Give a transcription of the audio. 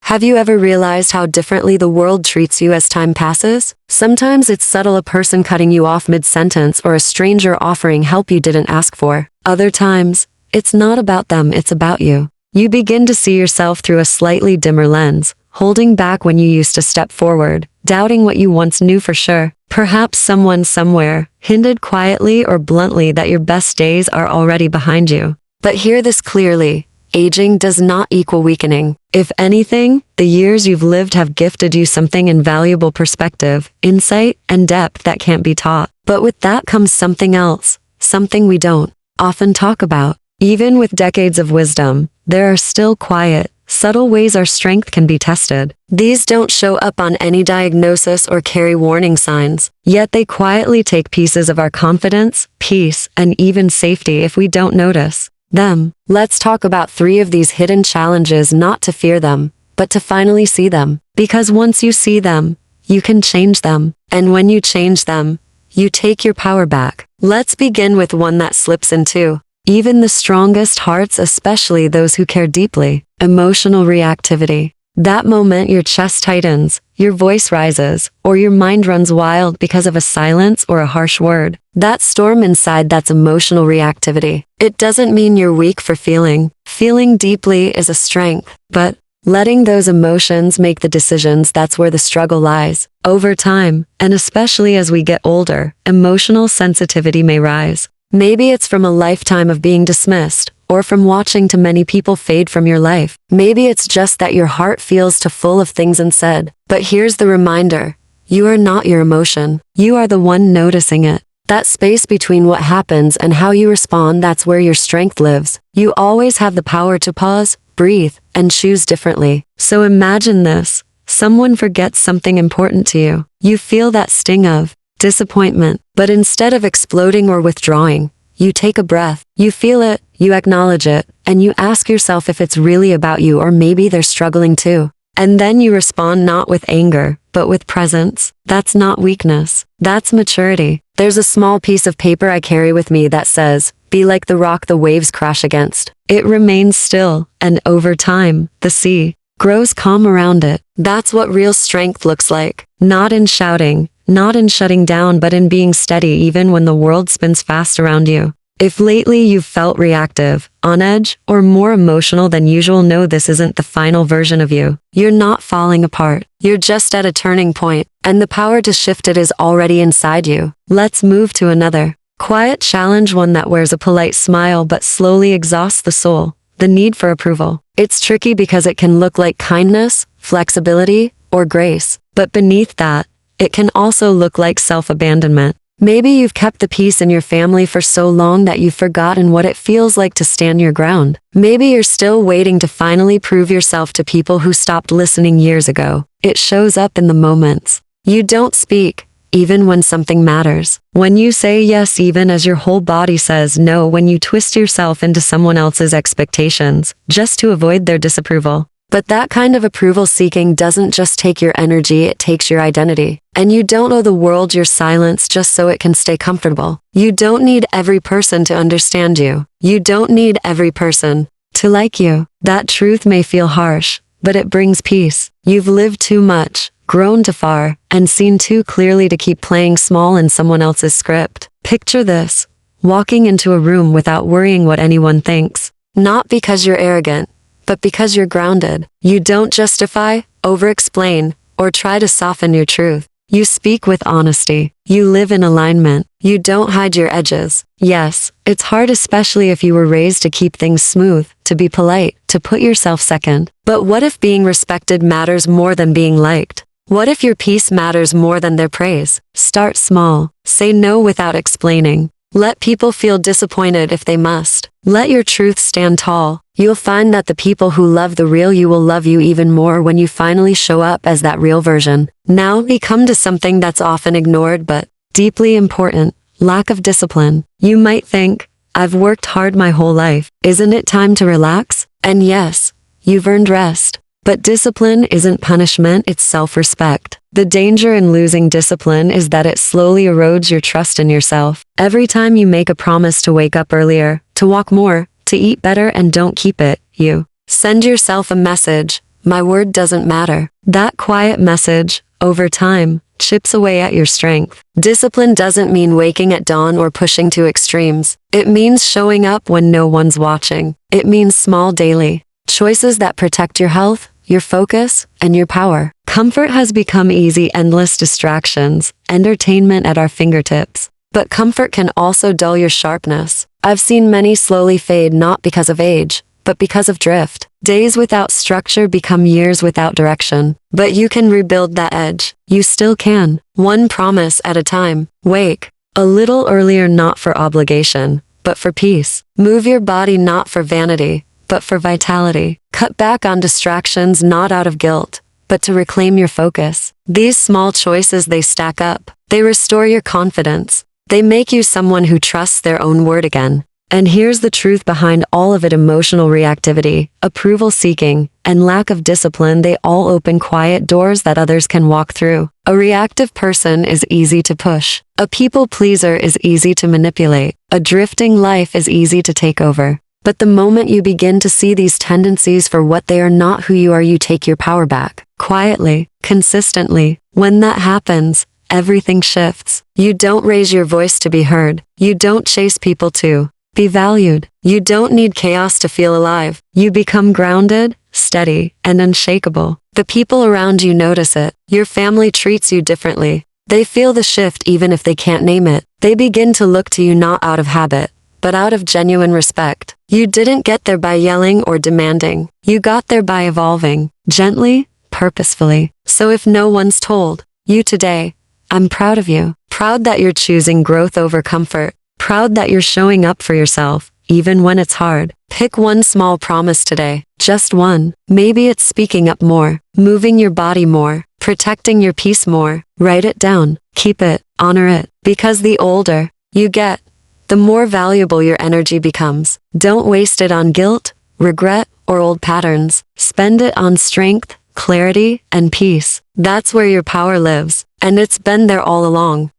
Have you ever realized how differently the world treats you as time passes? Sometimes it's subtle, a person cutting you off mid-sentence or a stranger offering help you didn't ask for. Other times, it's not about them, it's about you. You begin to see yourself through a slightly dimmer lens, holding back when you used to step forward, doubting what you once knew for sure. Perhaps someone somewhere hinted quietly or bluntly that your best days are already behind you. But hear this clearly. Aging does not equal weakening. If anything, the years you've lived have gifted you something invaluable: perspective, insight, and depth that can't be taught. But with that comes something else, something we don't often talk about. Even with decades of wisdom, there are still quiet, subtle ways our strength can be tested. These don't show up on any diagnosis or carry warning signs, yet they quietly take pieces of our confidence, peace, and even safety if we don't notice them. Let's talk about 3 of these hidden challenges, not to fear them, but to finally see them. Because once you see them, you can change them. And when you change them, you take your power back. Let's begin with one that slips into even the strongest hearts, especially those who care deeply: emotional reactivity. That moment your chest tightens, your voice rises, or your mind runs wild because of a silence or a harsh word. That storm inside, that's emotional reactivity. It doesn't mean you're weak for feeling. Feeling deeply is a strength, but letting those emotions make the decisions, that's where the struggle lies. Over time, and especially as we get older, emotional sensitivity may rise. Maybe it's from a lifetime of being dismissed, or from watching too many people fade from your life. Maybe it's just that your heart feels too full of things unsaid. But here's the reminder: you are not your emotion. You are the one noticing it. That space between what happens and how you respond, that's where your strength lives. You always have the power to pause, breathe, and choose differently. So imagine this: someone forgets something important to you. You feel that sting of disappointment, but instead of exploding or withdrawing, you take a breath. You feel it, you acknowledge it, and you ask yourself if it's really about you, or maybe they're struggling too. And then you respond not with anger, but with presence. That's not weakness. That's maturity. There's a small piece of paper I carry with me that says, "Be like the rock the waves crash against." It remains still, and over time, the sea grows calm around it. That's what real strength looks like. Not in shouting, not in shutting down, but in being steady even when the world spins fast around you. If lately you've felt reactive, on edge, or more emotional than usual, know this isn't the final version of you. You're not falling apart. You're just at a turning point, and the power to shift it is already inside you. Let's move to another quiet challenge, one that wears a polite smile but slowly exhausts the soul: the need for approval. It's tricky because it can look like kindness, flexibility, or grace, but beneath that, it can also look like self-abandonment. Maybe you've kept the peace in your family for so long that you've forgotten what it feels like to stand your ground. Maybe you're still waiting to finally prove yourself to people who stopped listening years ago. It shows up in the moments you don't speak, even when something matters. When you say yes even as your whole body says no. When you twist yourself into someone else's expectations, just to avoid their disapproval. But that kind of approval seeking doesn't just take your energy, it takes your identity. And you don't owe the world your silence just so it can stay comfortable. You don't need every person to understand you. You don't need every person to like you. That truth may feel harsh, but it brings peace. You've lived too much, grown too far, and seen too clearly to keep playing small in someone else's script. Picture this: walking into a room without worrying what anyone thinks. Not because you're arrogant, but because you're grounded. You don't justify, over-explain, or try to soften your truth. You speak with honesty. You live in alignment. You don't hide your edges. Yes, it's hard, especially if you were raised to keep things smooth, to be polite, to put yourself second. But what if being respected matters more than being liked? What if your peace matters more than their praise? Start small. Say no without explaining. Let people feel disappointed if they must. Let your truth stand tall. You'll find that the people who love the real you will love you even more when you finally show up as that real version. Now we come to something that's often ignored but deeply important: lack of discipline. You might think, "I've worked hard my whole life. Isn't it time to relax?" And yes, you've earned rest. But discipline isn't punishment, it's self-respect. The danger in losing discipline is that it slowly erodes your trust in yourself. Every time you make a promise to wake up earlier, to walk more, to eat better, and don't keep it, you send yourself a message: My word doesn't matter. That quiet message, over time, chips away at your strength. Discipline doesn't mean waking at dawn or pushing to extremes. It means showing up when no one's watching. It means small daily choices that protect your health, your focus, and your power. Comfort has become easy, endless distractions, entertainment at our fingertips. But comfort can also dull your sharpness. I've seen many slowly fade not because of age, but because of drift. Days without structure become years without direction. But you can rebuild that edge. You still can. One promise at a time. Wake a little earlier, not for obligation, but for peace. Move your body not for vanity, but for vitality. Cut back on distractions not out of guilt, but to reclaim your focus. These small choices, they stack up. They restore your confidence. They make you someone who trusts their own word again. And here's the truth behind all of it: emotional reactivity, approval seeking, and lack of discipline, they all open quiet doors that others can walk through. A reactive person is easy to push. A people pleaser is easy to manipulate. A drifting life is easy to take over. But the moment you begin to see these tendencies for what they are, not who you are, you take your power back. Quietly, consistently. When that happens, everything shifts. You don't raise your voice to be heard. You don't chase people to be valued. You don't need chaos to feel alive. You become grounded, steady, and unshakable. The people around you notice it. Your family treats you differently. They feel the shift even if they can't name it. They begin to look to you not out of habit, but out of genuine respect. You didn't get there by yelling or demanding. You got there by evolving, gently, purposefully. So if no one's told you today, I'm proud of you. Proud that you're choosing growth over comfort. Proud that you're showing up for yourself, even when it's hard. Pick one small promise today. Just one. Maybe it's speaking up more, moving your body more, protecting your peace more. Write it down. Keep it. Honor it. Because the older you get, the more valuable your energy becomes. Don't waste it on guilt, regret, or old patterns. Spend it on strength, clarity, and peace. That's where your power lives, and it's been there all along.